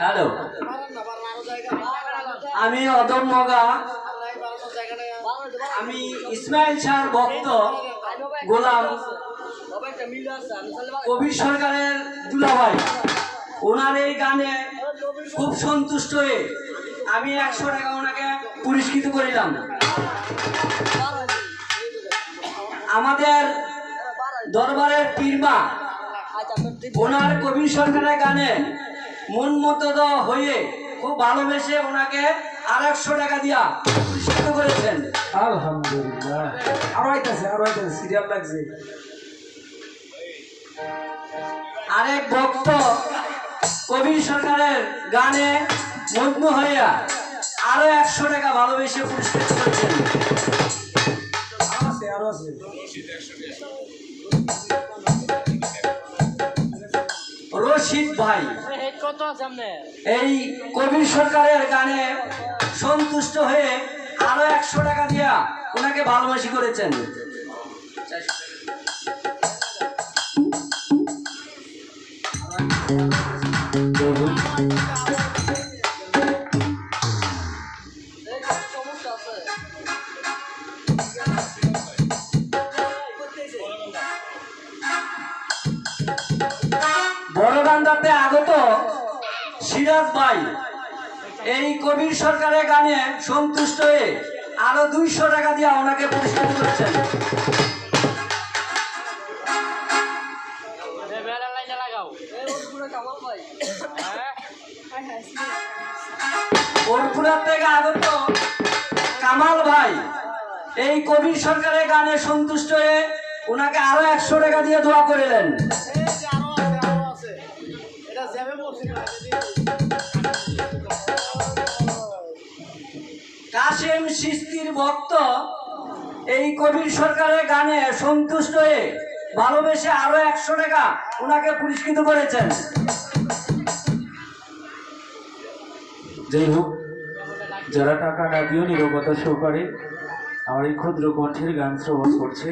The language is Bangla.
হ্যালো, আমি অদম মগা, আমি ইসমাইল শাহর ভক্ত গোলাম কবির সরকারের দুলাভাই। ওনার এই গানে খুব সন্তুষ্ট হয়ে আমি 100 টাকা ওনাকে পুরস্কৃত করিলাম। আমাদের দরবারের পীরমা ওনার কবির সরকারের গানে মন মতো হয়ে খুব ভালোবেসে ওনাকে আর 100 টাকা দিয়া পুরস্কৃত করেছেন। আলহামদুলিল্লাহ। আরো আইতাছে সিরিয়াল লাগছে। আরেক ভক্ত কবির সরকারের গানে মগ্ন হইয়া আরো 100 টাকা ভালোবেসে পুরস্কৃত করেছেন। আরো আছে। রশিদ ভাই এই কবির সরকারের গানে সন্তুষ্ট হয়ে আরো 100 টাকা দিয়া ওনাকে ভালোবাসি করেছেন। বড়গান্ধাতে আগত সিরাজ ভাই এই কবির সরকারের গানে সন্তুষ্ট হয়ে আরো 200 টাকা দিয়ে ওনাকে পুরস্কৃত করেছেন। ওরপুরা থেকে আগত কামাল ভাই এই কবির সরকারের গানে সন্তুষ্ট হয়ে ওনাকে আরো 100 টাকা দিয়ে দোয়া করিলেন। কাশেম সিস্তির ভক্ত এই কবির সরকারের গানে সন্তুষ্ট হয়ে ভালোবেসে আরো 100 টাকা ওনাকে পুরস্কৃত করেছেন। যাই হোক, যারা টাকা না দিয়েও নীরবতা সহকারে আমার এই ক্ষুদ্র কণ্ঠের গান শ্রবণ করছে